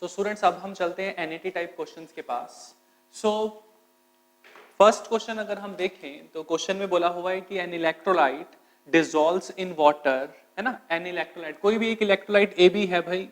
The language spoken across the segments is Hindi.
तो स्टूडेंट्स अब हम चलते हैं एनईटी टाइप क्वेश्चंस के पास। सो फर्स्ट क्वेश्चन अगर हम देखें तो क्वेश्चन में बोला हुआ है कि an electrolyte dissolves in water, है ना। एन इलेक्ट्रोलाइट, कोई भी एक इलेक्ट्रोलाइट ए बी है भाई,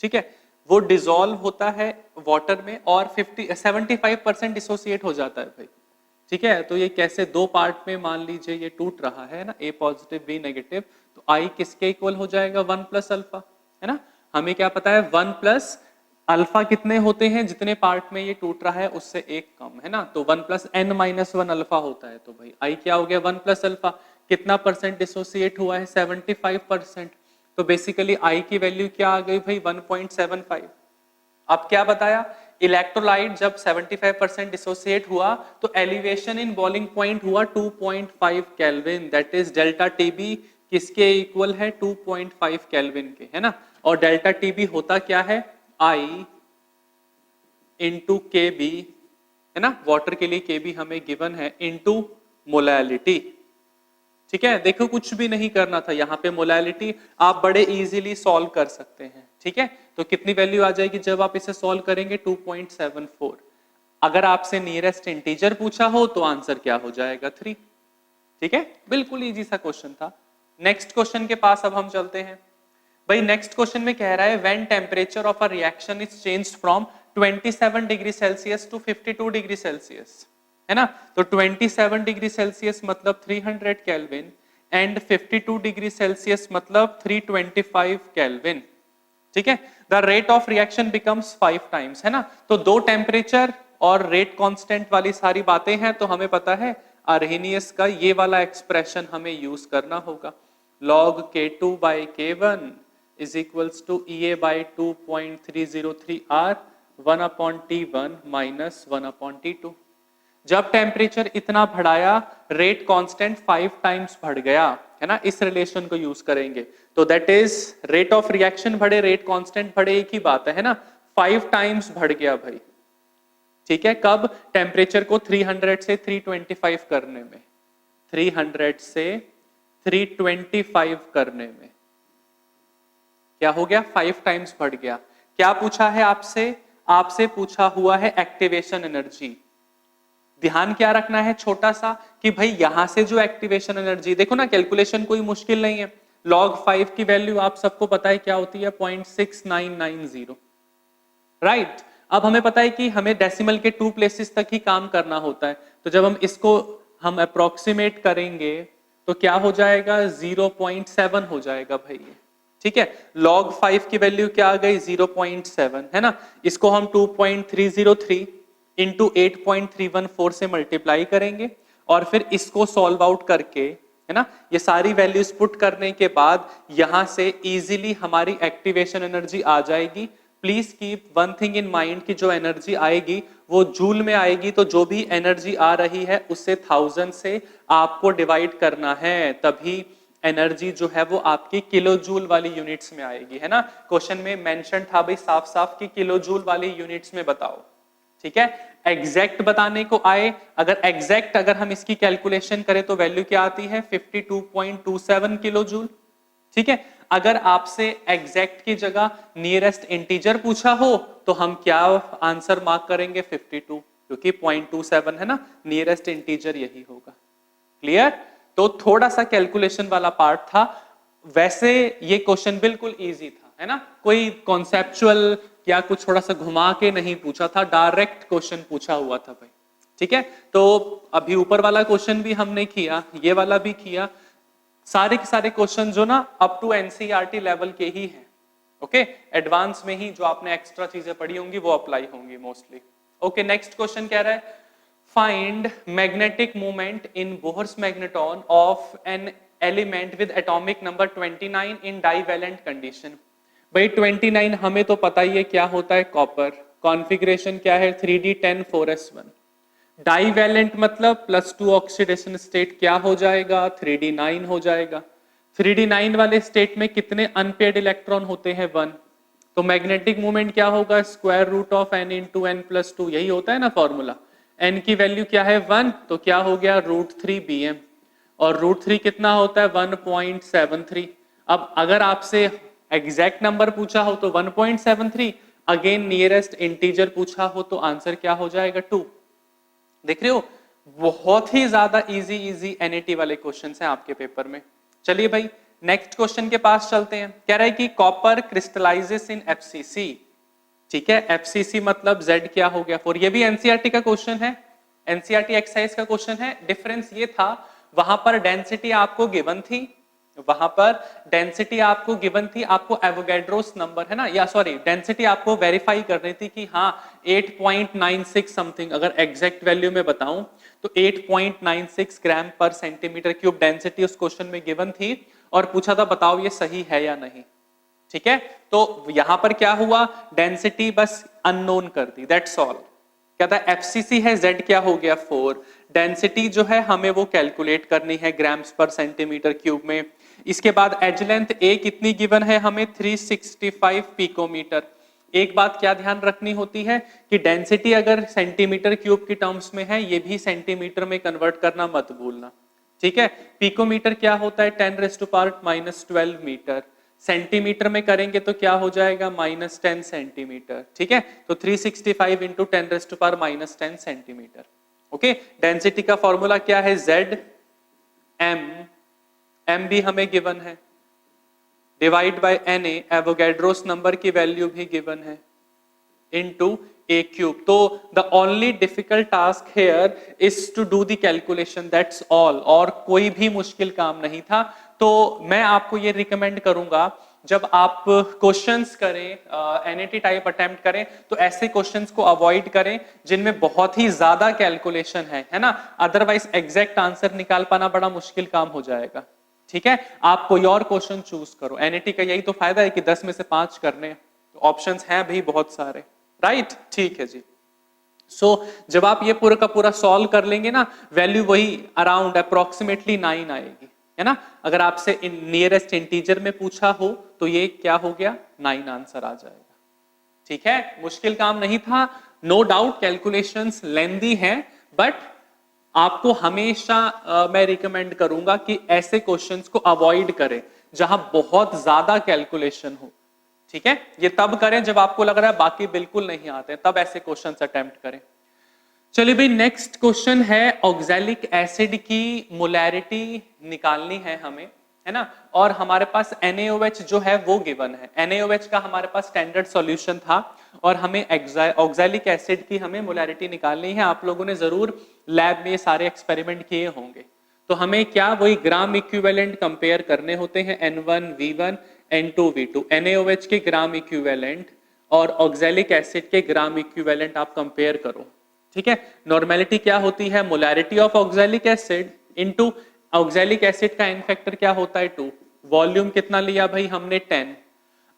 ठीक है, वो डिसॉल्व होता है वाटर में और 75% डिसोसिएट हो जाता है भाई, ठीक है। तो ये कैसे, दो पार्ट में मान लीजिए ये टूट रहा है ना, ए पॉजिटिव बी नेगेटिव, तो आई किसके इक्वल हो जाएगा, 1 प्लस अल्फा, है ना। हमें क्या पता है 1 प्लस अल्फा कितने होते हैं, जितने पार्ट में ये टूट रहा है उससे एक कम, है ना। तो 1 प्लस एन माइनस 1 अल्फा होता है। तो भाई आई क्या हो गया 1 प्लस अल्फा, कितना परसेंट डिसोसिएट हुआ है 75%। तो बेसिकली आई की वैल्यू क्या आ गई भाई 1.75। अब क्या बताया, इलेक्ट्रोलाइट जब 75% डिसोसिएट हुआ तो एलिवेशन इन बॉइलिंग पॉइंट हुआ 2.5 kelvin, that is delta TB किसके इक्वल है 2.5 केल्विन के, है ना। और डेल्टा टीबी होता क्या है, आई इंटू के बी, है ना। वाटर के लिए के बी हमें गिवन है इंटू मोलैलिटी, ठीक है। देखो कुछ भी नहीं करना था, यहाँ पे मोलैलिटी आप बड़े इजीली सॉल्व कर सकते हैं, ठीक है। तो कितनी वैल्यू आ जाएगी जब आप इसे सॉल्व करेंगे 2.74। अगर आपसे नियरेस्ट इंटीजर पूछा हो तो आंसर क्या हो जाएगा 3, ठीक है। बिल्कुल इजी सा क्वेश्चन था। नेक्स्ट क्वेश्चन के पास अब हम चलते हैं भाई। नेक्स्ट क्वेश्चन में कह रहा है when temperature of a reaction is changed from 27 degree Celsius to 52 degree Celsius, है ना। तो 27 डिग्री सेल्सियस मतलब 300 केल्विन एंड 52 डिग्री सेल्सियस मतलब 325 केल्विन, ठीक है। The rate of reaction becomes 5 times, है ना। तो दो टेम्परेचर और रेट कांस्टेंट वाली सारी बातें हैं, तो हमें पता है अर्हेनियस का ये वाला एक्सप्रेशन हमें यूज करना होगा, log K2 by K1 is equals to EA by 2.303 R 1 upon T1 minus 1 upon T2। जब टेम्परेचर इतना बढ़ाया रेट कांस्टेंट 5 टाइम्स बढ़ गया, है ना। इस रिलेशन को यूज करेंगे तो that is rate of reaction बढ़े रेट कांस्टेंट बढ़े, एक ही बात है ना। 5 टाइम्स बढ़ गया भाई, ठीक है। कब, टेम्परेचर को 300 से 325 करने में, 300 से 325 करने में क्या हो गया 5 टाइम्स बढ़ गया। क्या पूछा है आपसे, आपसे पूछा हुआ है एक्टिवेशन एनर्जी। ध्यान क्या रखना है छोटा सा कि भाई यहां से जो एक्टिवेशन एनर्जी, देखो ना कैलकुलेशन कोई मुश्किल नहीं है। log 5 की वैल्यू आप सबको पता है क्या होती है 0.6990, राइट। अब हमें पता है कि हमें डेसिमल के 2 प्लेसेस तक ही काम करना होता है, तो जब हम इसको हम अप्रोक्सीमेट करेंगे तो क्या हो जाएगा 0.7 हो जाएगा भाई ये, ठीक है। log 5 की वैल्यू क्या आ गई 0.7, है ना। इसको हम 2.303 इंटू 8.314 से मल्टीप्लाई करेंगे और फिर इसको सॉल्व आउट करके, है ना, ये सारी वैल्यूज पुट करने के बाद यहां से इजीली हमारी एक्टिवेशन एनर्जी आ जाएगी। Please keep one thing in mind कि जो एनर्जी आएगी वो जूल में आएगी, तो जो भी एनर्जी आ रही है उससे 1000 से आपको डिवाइड करना है, तभी एनर्जी जो है वो आपकी किलो जूल वाली यूनिट्स में आएगी, है ना। क्वेश्चन में मेंशन था भाई साफ साफ कि किलो जूल वाली यूनिट्स में बताओ, ठीक है। एग्जैक्ट बताने को आए, अगर एग्जैक्ट अगर हम इसकी कैलकुलेशन करें तो वैल्यू क्या आती है 52.27 किलो जूल, ठीक है। अगर आपसे एग्जैक्ट की जगह नियरेस्ट इंटीजर पूछा हो तो हम क्या आंसर मार्क करेंगे 52, क्योंकि 0.27 है ना, नियरेस्ट इंटीजर यही होगा। क्लियर। तो थोड़ा सा कैलकुलेशन वाला पार्ट था, वैसे ये क्वेश्चन बिल्कुल इजी था, है ना। कोई कॉन्सेप्चुअल या कुछ थोड़ा सा घुमा के नहीं पूछा था, डायरेक्ट क्वेश्चन पूछा हुआ था भाई, ठीक है। तो अभी ऊपर वाला क्वेश्चन भी हमने किया, ये वाला भी किया, सारे के सारे क्वेश्चन जो ना अप टू एनसीईआरटी लेवल के ही हैं, ओके। एडवांस में ही जो आपने एक्स्ट्रा चीजें पढ़ी होंगी वो अप्लाई होंगी मोस्टली। ओके, नेक्स्ट क्वेश्चन कह रहा है find magnetic moment in Bohr's magnetron of an element with atomic number 29 in divalent condition. भाई 29 हमें तो पता ही है क्या होता है, कॉपर। कॉन्फ़िगरेशन क्या है 3d10 4s1। डाइवेलेंट मतलब +2 ऑक्सीडेशन स्टेट क्या हो जाएगा 3d9 हो जाएगा। 3d9 वाले स्टेट में कितने अनपेयर्ड इलेक्ट्रॉन होते हैं 1। तो मैग्नेटिक मोमेंट क्या होगा square root of n into n plus 2, यही होता है ना फॉर्मूला। n की वैल्यू क्या है 1, तो क्या हो गया √3 और √3 कितना होता है 1.73। अब अगर आपसे एग्जैक्ट नंबर पूछा हो तो 1.73, अगेन नियरेस्ट इंटीजर पूछा हो तो आंसर क्या हो जाएगा 2। देख रहे हो, बहुत ही ज्यादा इजी इजी एनईटी वाले क्वेश्चन हैं आपके पेपर में। चलिए भाई नेक्स्ट क्वेश्चन के पास चलते हैं। कह रहा है कि कॉपर क्रिस्टलाइजेस इन एफसीसी। ठीक है, एफसीसी मतलब जेड क्या हो गया 4। ये भी एनसीईआरटी का क्वेश्चन है, एनसीईआरटी एक्सरसाइज का क्वेश्चन है। डिफरेंस ये था वहां पर डेंसिटी आपको गिवन थी, वहां पर डेंसिटी आपको गिवन थी, आपको एवोगैड्रोस नंबर है ना, या सॉरी डेंसिटी आपको वेरीफाई करनी थी कि हाँ 8.96 समथिंग, अगर एग्जैक्ट वैल्यू में बताऊं तो 8.96 ग्राम पर सेंटीमीटर क्यूब डेंसिटी उस क्वेश्चन में गिवन थी और पूछा था बताओ ये सही है या नहीं। ठीक है, तो यहां पर क्या हुआ, डेंसिटी बस अननोन कर दी, दैट्स ऑल। क्या था, एफसीसी है, जेड क्या हो गया 4। डेंसिटी जो है हमें वो कैलकुलेट करनी है ग्राम्स पर सेंटीमीटर क्यूब में। इसके बाद एज लेंथ ए कितनी गिवन है हमें 365 पिकोमीटर। एक बात क्या ध्यान रखनी होती है कि डेंसिटी अगर सेंटीमीटर क्यूब की टर्म्स में है, ये भी सेंटीमीटर में कन्वर्ट करना मत भूलना। ठीक है, पिकोमीटर क्या होता है 10⁻⁻12 मीटर, सेंटीमीटर में करेंगे तो क्या हो जाएगा -10 सेंटीमीटर। ठीक है, तो 365 इंटू 10⁻⁻10 सेंटीमीटर। ओके, डेंसिटी का फॉर्मूला क्या है Z m, m भी हमें गिवन है, divide by Na, Avogadro's number की वैल्यू भी गिवन है, इनटू a क्यूब। तो the only difficult task here is to do the calculation, that's all. और कोई भी मुश्किल काम नहीं था। तो मैं आपको ये रिकमेंड करूंगा जब आप क्वेश्चंस करें, एनईटी टाइप अटेम्प्ट करें तो ऐसे क्वेश्चंस को अवॉइड करें जिनमें बहुत ही ज्यादा कैलकुलेशन है ना, अदरवाइज एग्जैक्ट आंसर निकाल पाना बड़ा मुश्किल काम हो जाएगा। ठीक है, आप कोई और क्वेश्चन चूज करो। एनईटी का यही तो फायदा है कि 10 में से 5 करने, तो ऑप्शंस हैं भी बहुत सारे, राइट। ठीक है जी। सो जब आप ये पूरा का पूरा सॉल्व कर लेंगे ना, वैल्यू वही अराउंड अप्रोक्सीमेटली 9 आएगी, है ना। अगर आपसे नियरेस्ट इंटीजर में पूछा हो तो ये क्या हो गया 9 आंसर आ जाएगा। ठीक है, मुश्किल काम नहीं था, नो डाउट कैलकुलेशंस लेंदी हैं, बट आपको हमेशा मैं रिकमेंड करूंगा कि ऐसे क्वेश्चंस को अवॉइड करें जहां बहुत ज्यादा कैलकुलेशन हो। ठीक है, ये तब करें जब आपको लग रहा है बाकी बिल्कुल नहीं आते, तब ऐसे क्वेश्चंस अटेम्प्ट करें। चलिए भाई नेक्स्ट क्वेश्चन है, ऑक्सैलिक एसिड की मोलैरिटी निकालनी है हमें, है ना। और हमारे पास NaOH जो है वो गिवन है। NaOH का हमारे पास स्टैंडर्ड सॉल्यूशन था और हमें ऑक्सैलिक एसिड की हमें मोलैरिटी निकालनी है। आप लोगों ने जरूर लैब में सारे एक्सपेरिमेंट किए होंगे। तो हमें क्या वही ग्राम इक्विवेलेंट कंपेयर करने होते हैं, N1 V1 N2 V2। NaOH के ग्राम इक्विवेलेंट और ऑक्सैलिक एसिड के ग्राम इक्विवेलेंट आप कंपेयर करो। ठीक है, नॉर्मेलिटी क्या होती है, molarity of oxalic acid into oxalic acid का एन फैक्टर क्या होता है 2, वॉल्यूम कितना लिया भाई हमने 10।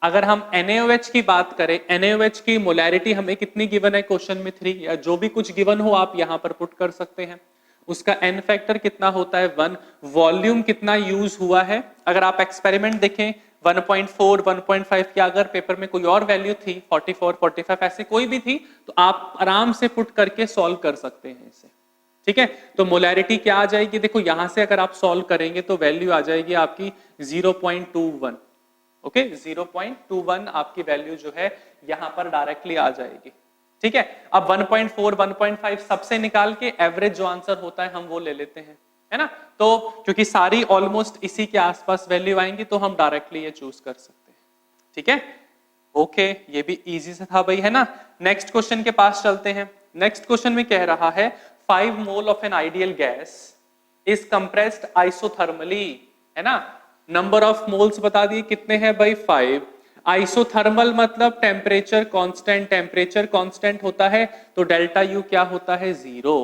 अगर हम NaOH की बात करें, NaOH की मोलैरिटी हमें कितनी गिवन है क्वेश्चन में 3, या जो भी कुछ गिवन हो आप यहां पर पुट कर सकते हैं। उसका एन फैक्टर कितना होता है 1, वॉल्यूम कितना यूज हुआ है। अगर आप एक्सपेरिमेंट देखें 1.4 1.5 की अगर पेपर में कोई और वैल्यू थी 44 45 ऐसे कोई भी थी तो आप आराम से पुट करके सॉल्व कर सकते हैं इसे। ठीक है, तो मोलैरिटी क्या आ जाएगी, देखो यहां से अगर आप सॉल्व करेंगे तो वैल्यू आ जाएगी आपकी 0.21। ओके, 0.21 आपकी वैल्यू जो है यहां पर डायरेक्टली आ जाएगी। ठीक है, अब 1.4 1.5 सबसे निकाल के एवरेज जो आंसर होता है हम वो ले लेते हैं, है ना। तो क्योंकि सारी ऑलमोस्ट इसी के आसपास वैल्यू आएंगी तो हम डायरेक्टली ये चूज कर सकते हैं। ठीक है, ओके, ये भी इजी से था भाई, है ना। नेक्स्ट क्वेश्चन के पास चलते हैं। नेक्स्ट क्वेश्चन में कह रहा है 5 mole of an ideal gas is compressed isothermally, है ना। नंबर ऑफ मोल्स बता दिए कितने हैं भाई 5। आइसोथर्मल मतलब टेम्परेचर कांस्टेंट, टेम्परेचर कांस्टेंट होता है तो डेल्टा यू क्या होता है 0।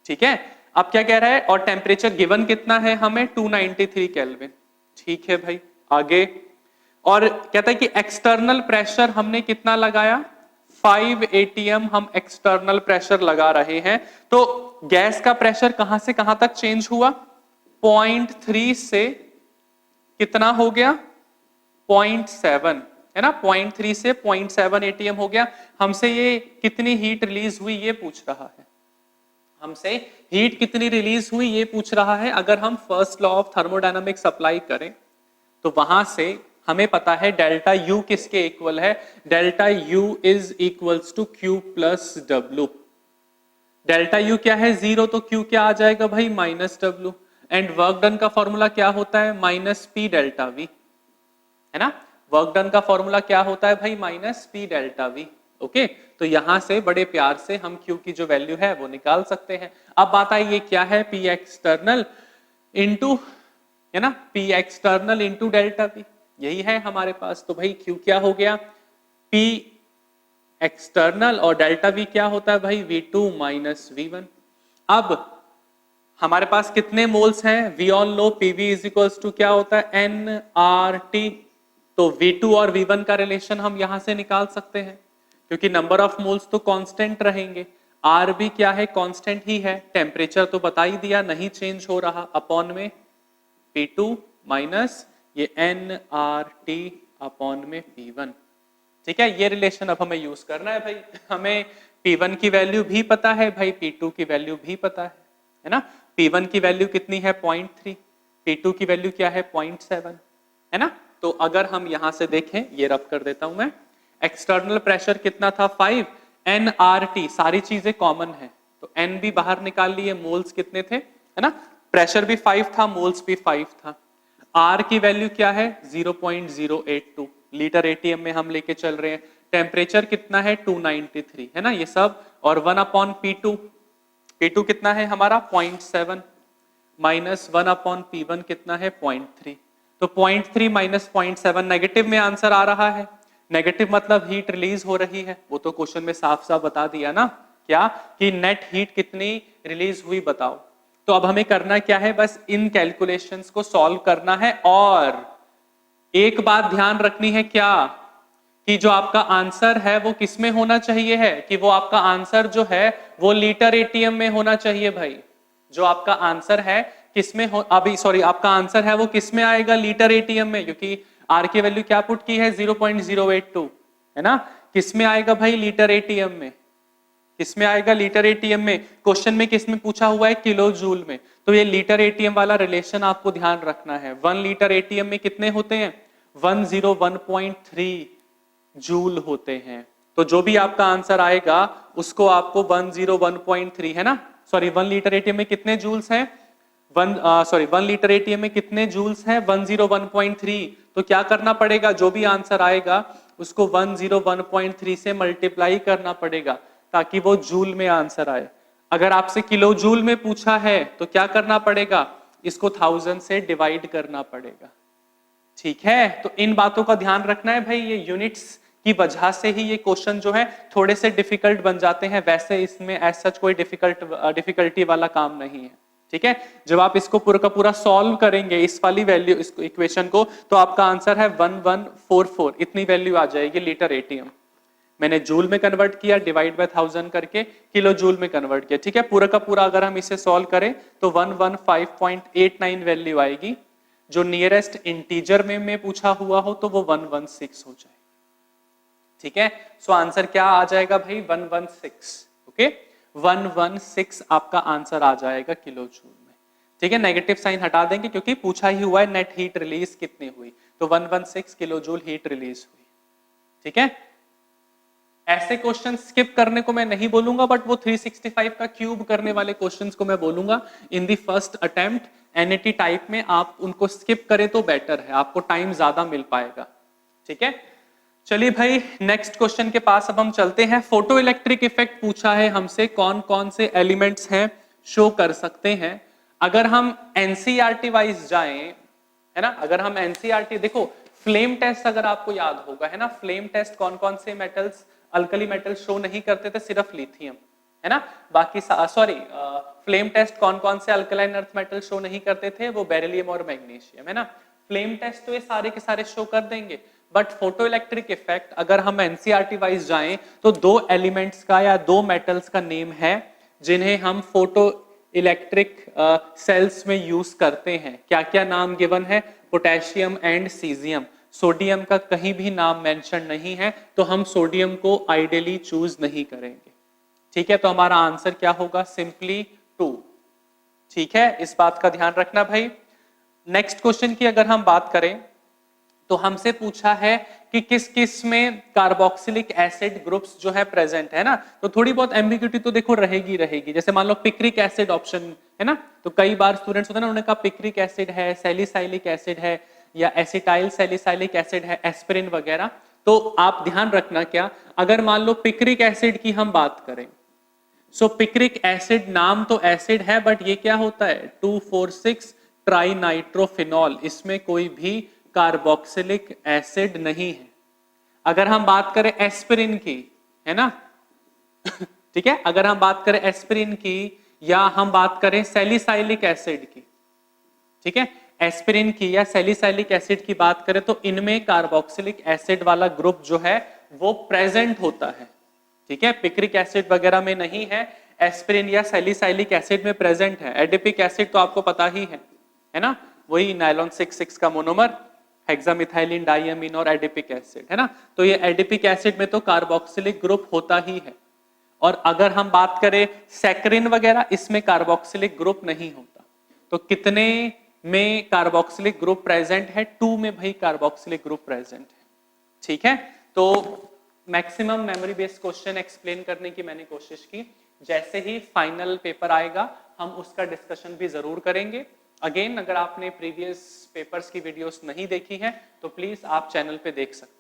ठीक है, अब क्या कह रहा है, और टेम्परेचर गिवन कितना है हमें 293 केल्विन। ठीक है भाई, आगे और कहता है कि एक्सटर्नल प्रेशर हमने कितना लगाया 5 atm हम एक्सटर्नल प्रेशर लगा रहे हैं। तो गैस का प्रेशर कहां से कहां तक चेंज हुआ, 0.3 से कितना हो गया 0.7, है ना। 0.3 से 0.7 atm हो गया। हमसे ये कितनी हीट रिलीज हुई ये पूछ रहा है, हमसे हीट कितनी रिलीज हुई ये पूछ रहा है। अगर हम first law of thermodynamics apply करें तो वहां से हमें पता है डेल्टा यू किसके इक्वल है, delta U is equals to Q plus W. Delta U क्या है 0, तो क्यू क्या आ जाएगा भाई minus W. And work done का फॉर्मूला क्या होता है माइनस पी डेल्टा वी, है ना। वर्क डन का फॉर्मूला क्या होता है भाई minus P delta we. Okay, तो यहां से बड़े प्यार से हम क्यू की जो वैल्यू है वो निकाल सकते हैं। अब बात आई ये क्या है, पी एक्सटर्नल इंटू, है ना, P external into delta we, यही है हमारे पास। तो भाई क्यू क्या हो गया पी एक्सटर्नल और डेल्टा वी क्या होता है भाई V2 माइनस V1। अब हमारे पास कितने मोल्स हैं, we all know PV is equals to क्या होता है nRT। तो V2 और V1 का रिलेशन हम यहां से निकाल सकते हैं क्योंकि नंबर ऑफ मोल्स तो कांस्टेंट रहेंगे, R भी क्या है कांस्टेंट ही है, टेम्परेचर तो बता ही दिया नहीं चेंज हो रहा, अपॉन में P2 माइनस ये nRT अपॉन में P1। ठीक है, ये रिलेशन अब हमें यूज करना है भाई। हमें P1 की वैल्यू भी पता है भाई, P2 की वैल्यू भी पता है ना। P1 की वैल्यू कितनी है 0.3, P2 की वैल्यू क्या है 0.7, है ना। तो अगर हम यहां से देखें, ये रब कर देता हूं मैं, एक्सटर्नल प्रेशर कितना था 5, nRT सारी चीजें कॉमन है तो n भी बाहर निकाल लिए, मोल्स कितने थे, है ना, प्रेशर भी 5 था, मोल्स भी 5 था। R की वैल्यू क्या है 0.082 लीटर एटीएम में हम लेके चल रहे हैं, टेम्परेचर कितना है 293, है ना ये सब, और 1 अपॉन P2, P2 कितना है हमारा 0.7 माइनस 1 अपॉन P1 कितना है 0.3, तो 0.3 माइनस 0.7 नेगेटिव में आंसर आ रहा है। नेगेटिव मतलब हीट रिलीज हो रही है, वो तो क्वेश्चन में साफ साफ बता दिया ना, क्या कि नेट हीट कितनी रिलीज हुई बताओ। तो अब हमें करना क्या है, बस इन कैलकुलेशंस को सॉल्व करना है। और एक बात ध्यान रखनी है क्या, कि जो आपका आंसर है वो किस में होना चाहिए है, कि वो आपका आंसर जो है वो लीटर एटीएम में होना चाहिए भाई। जो आपका आंसर है किसमें हो, अभी सॉरी आपका आंसर है वो किस में आएगा लीटर एटीएम में, क्योंकि आर की वैल्यू क्या पुट की है 0.082, है ना, किस में आएगा भाई लीटर एटीएम में, किसमें आएगा लीटर एटीएम में। क्वेश्चन में किस में पूछा हुआ है किलो जूल में, तो ये लीटर एटीएम वाला रिलेशन आपको ध्यान रखना है। 1 लीटर एटीएम में कितने होते हैं 101.3 जूल होते हैं। तो जो भी आपका आंसर आएगा उसको आपको 101.3, है ना, सॉरी 1 लीटर एटीएम में कितने जूल्स हैं 1 लीटर एटीएम में कितने जूल्स हैं 101.3, तो क्या करना पड़ेगा, जो भी आंसर आएगा उसको 101.3 से मल्टीप्लाई करना पड़ेगा ताकि वो जूल में आंसर आए। अगर आपसे किलो जूल में पूछा है तो क्या करना पड़ेगा, इसको 1000 से डिवाइड करना पड़ेगा। ठीक है, तो इन बातों का ध्यान रखना है भाई, ये यूनिट्स की वजह से ही ये क्वेश्चन जो है थोड़े से डिफिकल्ट बन जाते हैं, वैसे इसमें एज सच कोई डिफिकल्टी वाला काम नहीं है। ठीक है, जब आप इसको पूरा का पूरा सॉल्व करेंगे इस वाली वैल्यू, इस इक्वेशन को, तो आपका आंसर है 1144, इतनी वैल्यू आ जाएगी लीटर एटीएम। मैंने जूल में कन्वर्ट किया, डिवाइड बाय 1000 करके किलो जूल में कन्वर्ट किया। ठीक है, पूरा का पूरा अगर हम इसे सॉल्व करें तो 115.89 वैल्यू आएगी। जो नियरेस्ट इंटीजर में पूछा हुआ हो तो वो 116 हो जाए। ठीक है, सो आंसर क्या आ जाएगा भाई 116। ओके, 116 आपका आंसर आ जाएगा किलो जूल में। ठीक है, नेगेटिव साइन हटा देंगे क्योंकि पूछा ही हुआ है नेट हीट रिलीज कितनी हुई, तो 116 किलो जूल हीट रिलीज हुई। ठीक है, ऐसे क्वेश्चन स्किप करने को मैं नहीं बोलूंगा, बट वो 365 का क्यूब करने वाले क्वेश्चंस को मैं बोलूंगा in the first attempt. NET type में आप उनको स्किप करें तो बेटर है, आपको टाइम ज्यादा मिल पाएगा। ठीक है, चलिए भाई नेक्स्ट क्वेश्चन के पास अब हम चलते हैं। फोटो इलेक्ट्रिक इफेक्ट पूछा है हमसे, कौन कौन से एलिमेंट्स हैं शो कर सकते हैं। अगर हम एनसीईआरटी वाइज जाएं, है ना, अगर हम एनसीईआरटी देखो, फ्लेम टेस्ट अगर आपको याद होगा, है ना, फ्लेम टेस्ट कौन कौन से मेटल्स अल्कली मेटल शो नहीं करते थे, सिर्फ लिथियम, है ना, बाकी सॉरी फ्लेम टेस्ट कौन कौन से अल्कलाइन अर्थ मेटल शो नहीं करते थे, वो बेरिलियम और मैग्नीशियम, है ना। फ्लेम टेस्ट तो ये सारे के सारे शो कर देंगे, बट फोटो इलेक्ट्रिक इफेक्ट अगर हम एनसीईआरटी वाइज जाएं तो 2 एलिमेंट्स का या 2 मेटल्स का नेम है जिन्हें हम फोटो इलेक्ट्रिक सेल्स में यूज करते हैं। क्या क्या नाम गिवन है, पोटेशियम एंड सीजियम। सोडियम का कहीं भी नाम मेंशन नहीं है, तो हम सोडियम को आइडियली चूज नहीं करेंगे। ठीक है, तो हमारा आंसर क्या होगा, सिंपली 2। ठीक है, इस बात का ध्यान रखना भाई। नेक्स्ट क्वेश्चन की अगर हम बात करें तो हमसे पूछा है कि किस किस में कार्बोक्सिलिक एसिड ग्रुप्स जो है प्रेजेंट है ना, तो थोड़ी बहुत एम्बिग्यूटी तो देखो रहेगी रहेगी। जैसे मान लो पिक्रिक एसिड ऑप्शन है ना, तो कई बार स्टूडेंट्स होते हैं ना, उन्होंने कहा पिक्रिक एसिड है, सैलिसाइलिक एसिड है, या एसिटाइल सैलिसाइलिक एसिड है, एस्पिरिन वगैरह। तो आप ध्यान रखना क्या, अगर मान लो पिक्रिक एसिड की हम बात करें, सो पिक्रिक एसिड नाम तो एसिड है, बट ये क्या होता है 2,4,6 ट्राइनाइट्रोफिनॉल, इसमें कोई भी कार्बोक्सिलिक एसिड नहीं है। अगर हम बात करें एस्पिरिन की, है ना ठीक है, अगर हम बात करें एस्पिरिन की या हम बात करें सैलिसाइलिक एसिड की, ठीक है, एस्पिरिन की या सैलिसाइलिक एसिड की बात करें तो इनमें कार्बोक्सिलिक एसिड वाला ग्रुप जो है वो प्रेजेंट होता है, ठीक है, पिक्रिक एसिड वगैरह में नहीं है, एस्पिरिन या सैलिसाइलिक एसिड में प्रेजेंट है। एडिपिक एसिड तो आपको पता ही है ना, वही नायलॉन 6,6 का मोनोमर, हेक्सामिथाइलिन डाइअमीन और एडिपिक एसिड, है ना। तो ये एडिपिक एसिड में तो कार्बोक्सिलिक ग्रुप होता ही है। और अगर हम बात करें सैकरिन वगैरह, इसमें कार्बोक्सिलिक ग्रुप नहीं होता। तो कितने में कार्बोक्सिलिक ग्रुप प्रेजेंट है, 2 में भाई कार्बोक्सिलिक ग्रुप प्रेजेंट है, ठीक है। तो maximum memory based question explain करने की मैंने कोशिश की। जैसे ही फाइनल पेपर आएगा हम उसका डिस्कशन भी जरूर करेंगे। अगेन, अगर आपने प्रीवियस पेपर्स की वीडियोस नहीं देखी है तो प्लीज आप चैनल पे देख सकते हैं।